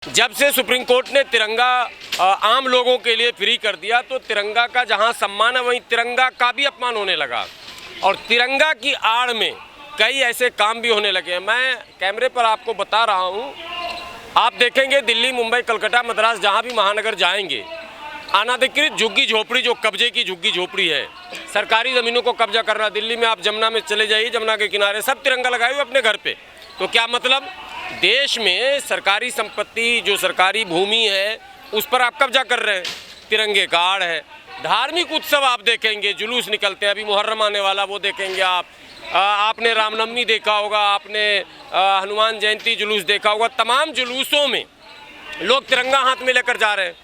जब से supreme court ने तिरंगा आम लोगों के लिए फ्री कर दिया तो तिरंगा का जहां सम्मान है वहीं तिरंगा का भी अपमान होने लगा और तिरंगा की आड़ में कई ऐसे काम भी होने लगे हैं। मैं कैमरे पर आपको बता रहा हूं, आप देखेंगे दिल्ली, मुंबई, कलकत्ता, मद्रास, जहां भी महानगर जाएंगे, अनाधिकृत झुग्गी झोपड़ी, जो कब्जे की झुग्गी झोपड़ी है, सरकारी ज़मीनों को कब्जा करना। दिल्ली में आप जमुना में चले जाइए, जमुना के किनारे सब तिरंगा लगाए हुए अपने घर पे। तो क्या मतलब, देश में सरकारी संपत्ति, जो सरकारी भूमि है, उस पर आप कब्जा कर रहे हैं, तिरंगे का आड़ है। धार्मिक उत्सव आप देखेंगे, जुलूस निकलते हैं, अभी मुहर्रम आने वाला, वो देखेंगे आप। आपने रामनवमी देखा होगा, आपने हनुमान जयंती जुलूस देखा होगा। तमाम जुलूसों में लोग तिरंगा हाथ में लेकर जा रहे हैं।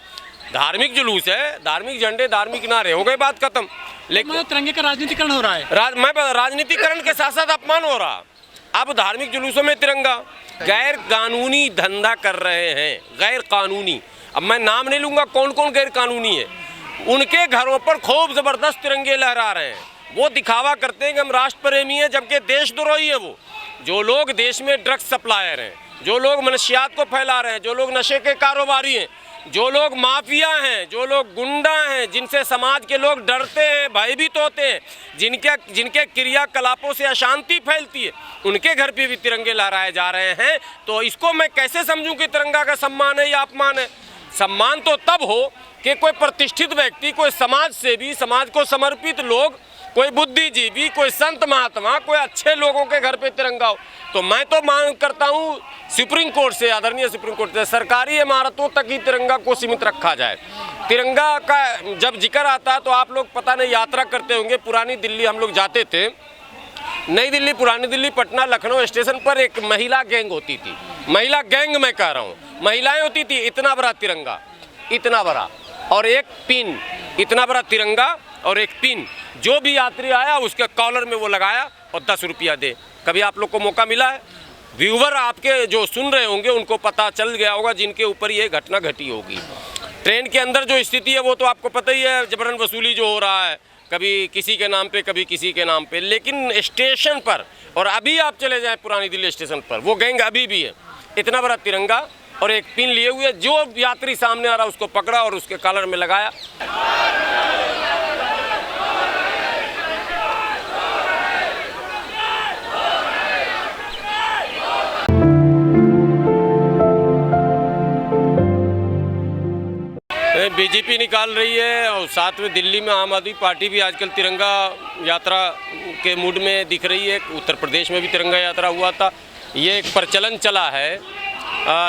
धार्मिक जुलूस है, धार्मिक झंडे, धार्मिक नारे, हो गए, बात खत्म। लेकिन तिरंगे का राजनीतिकरण हो रहा है। मैं राजनीतिकरण के साथ साथ अपमान हो रहा। अब धार्मिक जुलूसों में तिरंगा, गैर कानूनी धंधा कर रहे हैं, गैर कानूनी। अब मैं नाम नहीं लूंगा कौन कौन गैर कानूनी है। उनके घरों पर खूब जबरदस्त तिरंगे लहरा रहे हैं। वो दिखावा करते हैं कि हम राष्ट्र प्रेमी हैं, जबकि देशद्रोही है वो। जो लोग देश में ड्रग्स सप्लायर हैं, जो लोग मनशियात को फैला रहे हैं, जो लोग नशे के कारोबारी हैं, जो लोग माफिया हैं, जो लोग गुंडा हैं, जिनसे समाज के लोग डरते हैं, भयभीत होते हैं, जिनके क्रियाकलापों से अशांति फैलती है, उनके घर पे भी तिरंगे लहराए जा रहे हैं। तो इसको मैं कैसे समझूं कि तिरंगा का सम्मान है या अपमान है? सम्मान तो तब हो कि कोई प्रतिष्ठित व्यक्ति, कोई समाज सेवी, समाज को समर्पित लोग, कोई बुद्धिजीवी, कोई संत महात्मा, कोई अच्छे लोगों के घर पे तिरंगा हो। तो मैं तो मांग करता हूँ सुप्रीम कोर्ट से, आदरणीय सुप्रीम कोर्ट से, सरकारी इमारतों तक ही तिरंगा को सीमित रखा जाए। तिरंगा का जब जिक्र आता है तो आप लोग पता नहीं यात्रा करते होंगे, पुरानी दिल्ली हम लोग जाते थे, नई दिल्ली, पुरानी दिल्ली, पटना, लखनऊ स्टेशन पर एक महिला गैंग होती थी। महिला गैंग मैं कह रहा हूँ, महिलाएं होती थी, इतना बड़ा तिरंगा, इतना बड़ा, और एक पिन, इतना बड़ा तिरंगा और एक पिन। जो भी यात्री आया उसके कॉलर में वो लगाया और 10 रुपया दे। कभी आप लोग को मौका मिला है? व्यूवर आपके जो सुन रहे होंगे उनको पता चल गया होगा जिनके ऊपर ये घटना घटी होगी। ट्रेन के अंदर जो स्थिति है वो तो आपको पता ही है, जबरन वसूली जो हो रहा है, कभी किसी के नाम पे, कभी किसी के नाम पे। लेकिन स्टेशन पर, और अभी आप चले जाएं पुरानी दिल्ली स्टेशन पर, वो गैंग अभी भी है, इतना बड़ा तिरंगा और एक पिन लिए हुए। जो यात्री सामने आ रहा उसको पकड़ा और उसके कॉलर में लगाया। बीजेपी निकाल रही है और साथ में दिल्ली में आम आदमी पार्टी भी आजकल तिरंगा यात्रा के मूड में दिख रही है। उत्तर प्रदेश में भी तिरंगा यात्रा हुआ था। ये एक प्रचलन चला है,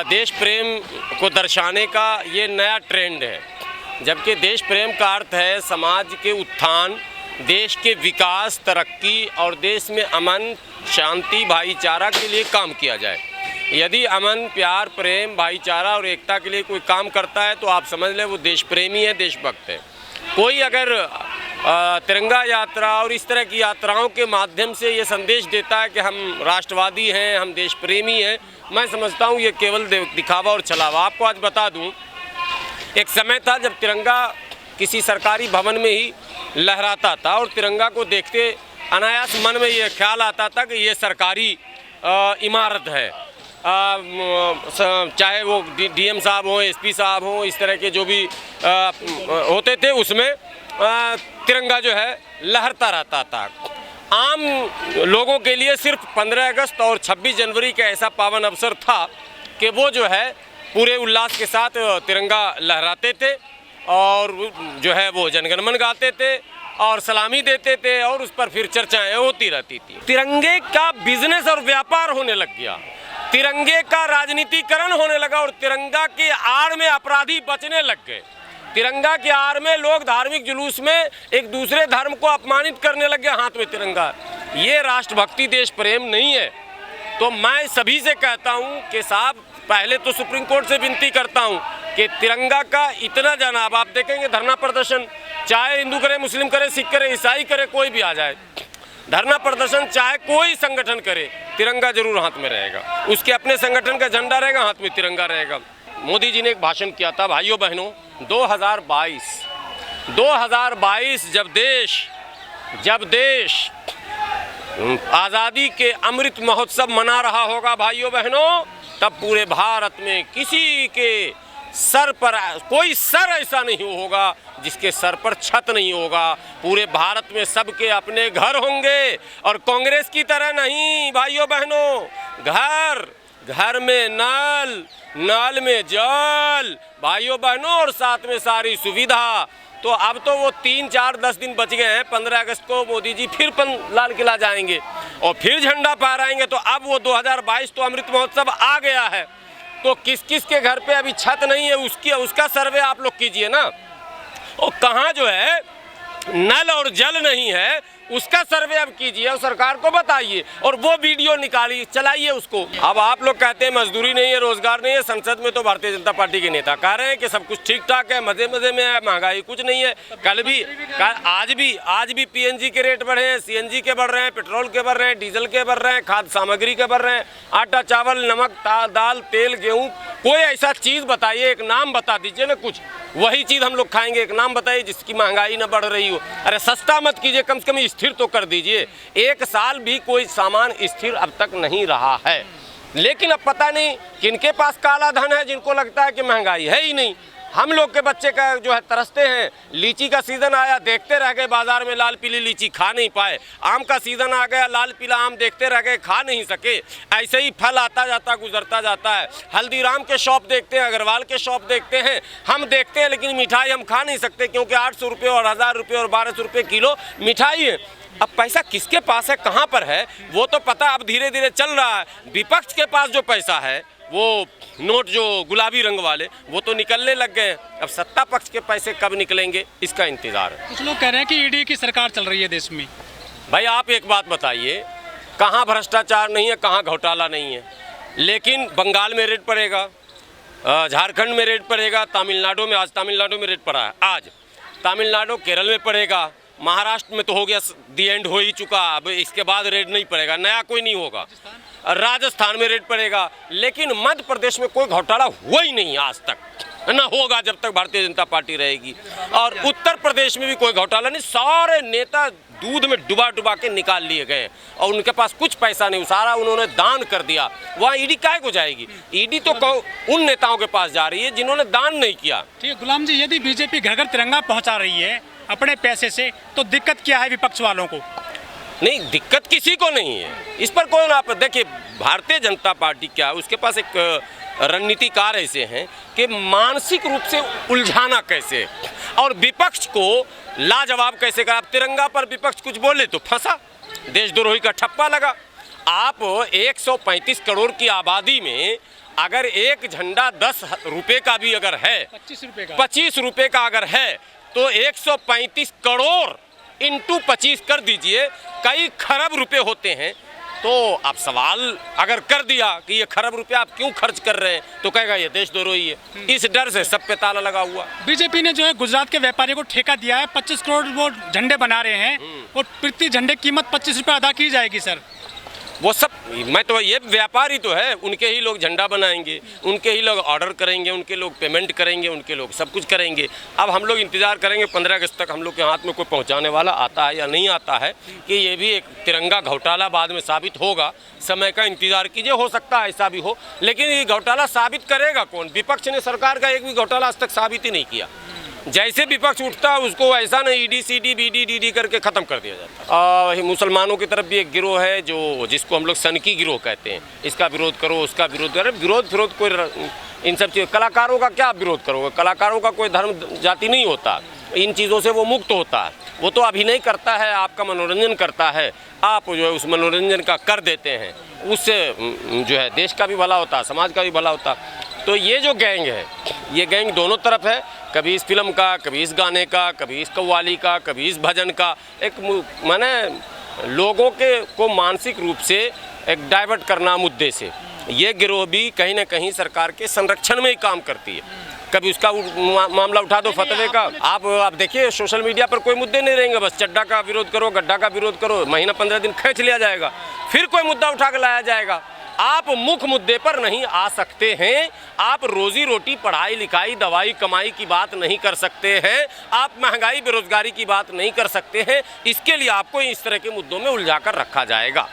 देश प्रेम को दर्शाने का ये नया ट्रेंड है। जबकि देश प्रेम का अर्थ है समाज के उत्थान, देश के विकास, तरक्की और देश में अमन, शांति, भाईचारा के लिए काम किया जाए। यदि अमन, प्यार, प्रेम, भाईचारा और एकता के लिए कोई काम करता है तो आप समझ लें वो देश प्रेमी है, देशभक्त है। कोई अगर तिरंगा यात्रा और इस तरह की यात्राओं के माध्यम से ये संदेश देता है कि हम राष्ट्रवादी हैं, हम देश प्रेमी हैं, मैं समझता हूँ ये केवल दिखावा और छलावा। आपको आज बता दूँ, एक समय था जब तिरंगा किसी सरकारी भवन में ही लहराता था और तिरंगा को देखते अनायास मन में ये ख्याल आता था कि ये सरकारी इमारत है। चाहे वो डीएम साहब हों, एसपी साहब हों, इस तरह के जो भी होते थे, उसमें तिरंगा जो है लहरता रहता था। आम लोगों के लिए सिर्फ 15 अगस्त और 26 जनवरी का ऐसा पावन अवसर था कि वो जो है पूरे उल्लास के साथ तिरंगा लहराते थे और जो है वो जनगणमन गाते थे और सलामी देते थे और उस पर फिर चर्चाएं होती रहती थी। तिरंगे का बिजनेस और व्यापार होने लग गया, तिरंगे का राजनीतिकरण होने लगा और तिरंगा की आड़ में अपराधी बचने लग गए। तिरंगा की आड़ में लोग धार्मिक जुलूस में एक दूसरे धर्म को अपमानित करने लग गए, हाथ में तिरंगा। ये राष्ट्रभक्ति, देश प्रेम नहीं है। तो मैं सभी से कहता हूँ कि साहब, पहले तो सुप्रीम कोर्ट से विनती करता हूँ कि तिरंगा का इतना जनाब, आप देखेंगे धरना प्रदर्शन, चाहे हिंदू करे, मुस्लिम करे, सिख करे, ईसाई करे, कोई भी आ जाए, धरना प्रदर्शन चाहे कोई संगठन करे, तिरंगा जरूर हाथ में रहेगा। उसके अपने संगठन का झंडा रहेगा, हाथ में तिरंगा रहेगा। मोदी जी ने एक भाषण किया था, भाइयों बहनों, 2022 जब देश आज़ादी के अमृत महोत्सव मना रहा होगा, भाइयों बहनों, तब पूरे भारत में किसी के सर पर कोई सर ऐसा नहीं होगा जिसके सर पर छत नहीं होगा। पूरे भारत में सबके अपने घर होंगे और कांग्रेस की तरह नहीं भाइयों बहनों, घर घर में नल, नल में जल भाइयों बहनों, और साथ में सारी सुविधा। तो अब तो वो 3, 4, 10 दिन बच गए हैं। 15 अगस्त को मोदी जी फिर लाल किला जाएंगे और फिर झंडा फहराएंगे। तो अब वो 2022 तो अमृत महोत्सव आ गया है, तो किस किस के घर पे अभी छत नहीं है उसका सर्वे आप लोग कीजिए ना। और कहाँ जो है नल और जल नहीं है उसका सर्वे अब कीजिए और सरकार को बताइए, और वो वीडियो निकालिए, चलाइए उसको। अब आप लोग कहते हैं मजदूरी नहीं है, रोजगार नहीं है। संसद में तो भारतीय जनता पार्टी के नेता कह रहे हैं कि सब कुछ ठीक ठाक है, मजे मजे में है, महंगाई कुछ नहीं है। आज भी पीएनजी के रेट बढ़े हैं, सीएनजी के बढ़ रहे हैं, पेट्रोल के बढ़ रहे हैं, डीजल के बढ़ रहे हैं, खाद्य सामग्री के बढ़ रहे हैं, आटा चावल नमक दाल तेल गेहूँ। कोई ऐसा चीज़ बताइए, एक नाम बता दीजिए ना, कुछ वही चीज़ हम लोग खाएंगे। एक नाम बताइए जिसकी महंगाई ना बढ़ रही हो। अरे सस्ता मत कीजिए, कम से कम स्थिर तो कर दीजिए। एक साल भी कोई सामान स्थिर अब तक नहीं रहा है। लेकिन अब पता नहीं किनके पास काला धन है, जिनको लगता है कि महंगाई है ही नहीं। हम लोग के बच्चे का जो है तरसते हैं। लीची का सीज़न आया, देखते रह गए बाजार में लाल पीली लीची, खा नहीं पाए। आम का सीज़न आ गया, लाल पीला आम देखते रह गए, खा नहीं सके। ऐसे ही फल आता जाता गुजरता जाता है। हल्दीराम के शॉप देखते हैं, अग्रवाल के शॉप देखते हैं, हम देखते हैं, लेकिन मिठाई हम खा नहीं सकते क्योंकि 800 रुपये और 1000 रुपये और 1200 रुपये किलो मिठाई है। अब पैसा किसके पास है, कहाँ पर है, वो तो पता अब धीरे धीरे चल रहा है। विपक्ष के पास जो पैसा है, वो नोट जो गुलाबी रंग वाले, वो तो निकलने लग गए। अब सत्ता पक्ष के पैसे कब निकलेंगे, इसका इंतजार है। कुछ लोग कह रहे हैं कि ईडी की सरकार चल रही है देश में। भाई आप एक बात बताइए, कहाँ भ्रष्टाचार नहीं है, कहाँ घोटाला नहीं है। लेकिन बंगाल में रेड पड़ेगा, झारखंड में रेड पड़ेगा, तमिलनाडु में, आज तमिलनाडु में रेड पड़ा है, आज तमिलनाडु केरल में पड़ेगा, महाराष्ट्र में तो हो गया, दी एंड हो ही चुका। अब इसके बाद रेड नहीं पड़ेगा, नया कोई नहीं होगा। राजस्थान में रेड पड़ेगा, लेकिन मध्य प्रदेश में कोई घोटाला हुआ ही नहीं आज तक, ना होगा जब तक भारतीय जनता पार्टी रहेगी। और उत्तर प्रदेश में भी कोई घोटाला नहीं। सारे नेता दूध में डुबा डुबा के निकाल लिए गए और उनके पास कुछ पैसा नहीं, सारा उन्होंने दान कर दिया। वहाँ ईडी काहे को जाएगी? ईडी तो उन नेताओं के पास जा रही है जिन्होंने दान नहीं किया। ठीक है गुलाम जी, यदि बीजेपी घर घर तिरंगा पहुँचा रही है अपने पैसे से, तो दिक्कत क्या है विपक्ष वालों को? नहीं, दिक्कत किसी को नहीं है इस पर। कौन आप देखिए, भारतीय जनता पार्टी क्या है, उसके पास एक रणनीतिकार ऐसे हैं कि मानसिक रूप से उलझाना कैसे और विपक्ष को लाजवाब कैसे करा। तिरंगा पर विपक्ष कुछ बोले तो फंसा, देशद्रोही का ठप्पा लगा। आप 135 करोड़ की आबादी में अगर एक झंडा 10 रुपये का भी अगर है, 25 रुपये का अगर है, तो 135 करोड़ इंटू 25 कर दीजिए, कई खरब रुपए होते हैं। तो आप सवाल अगर कर दिया कि ये खरब रुपया आप क्यों खर्च कर रहे हैं, तो कहेगा ये देशद्रोही है। इस डर से सब पे ताला लगा हुआ। बीजेपी ने जो है गुजरात के व्यापारियों को ठेका दिया है, 25 करोड़ वो झंडे बना रहे हैं और प्रति झंडे कीमत 25 रुपये अदा की जाएगी। सर वो सब, मैं तो ये व्यापारी तो है, उनके ही लोग झंडा बनाएंगे, उनके ही लोग ऑर्डर करेंगे, उनके लोग पेमेंट करेंगे, उनके लोग सब कुछ करेंगे। अब हम लोग इंतज़ार करेंगे 15 अगस्त तक हम लोग के हाथ में कोई पहुंचाने वाला आता है या नहीं आता है, कि ये भी एक तिरंगा घोटाला बाद में साबित होगा। समय का इंतज़ार कीजिए, हो सकता है ऐसा भी हो। लेकिन ये घोटाला साबित करेगा कौन? विपक्ष ने सरकार का एक भी घोटाला आज तक साबित ही नहीं किया। जैसे विपक्ष उठता है उसको ऐसा नहीं ईडी सीडी बीडी डीडी करके ख़त्म कर दिया जाता है। मुसलमानों की तरफ भी एक गिरोह है जिसको हम लोग सनकी गिरोह कहते हैं। इसका विरोध करो, उसका विरोध करो। विरोध कोई इन सब चीज़, कलाकारों का क्या विरोध करोगे? कलाकारों का कोई धर्म जाति नहीं होता, इन चीज़ों से वो मुक्त होता है। वो तो अभिनय करता है, आपका मनोरंजन करता है, आप जो है उस मनोरंजन का कर देते हैं, उससे जो है देश का भी भला होता है, समाज का भी भला होता है। तो ये जो गैंग है, ये गैंग दोनों तरफ है, कभी इस फिल्म का, कभी इस गाने का, कभी इस कव्वाली का, कभी इस भजन का। एक माने लोगों को मानसिक रूप से एक डाइवर्ट करना मुद्दे से, ये गिरोह भी कहीं ना कहीं सरकार के संरक्षण में ही काम करती है। कभी उसका मामला उठा दो फतवे का। आप देखिए सोशल मीडिया पर कोई मुद्दे नहीं रहेंगे, बस चड्डा का विरोध करो, गड्ढा का विरोध करो, महीना 15 दिन खींच लिया जाएगा, फिर कोई मुद्दा उठा कर लाया जाएगा। आप मुख्य मुद्दे पर नहीं आ सकते हैं। आप रोजी रोटी, पढ़ाई लिखाई, दवाई कमाई की बात नहीं कर सकते हैं। आप महंगाई बेरोजगारी की बात नहीं कर सकते हैं। इसके लिए आपको इस तरह के मुद्दों में उलझा कर रखा जाएगा।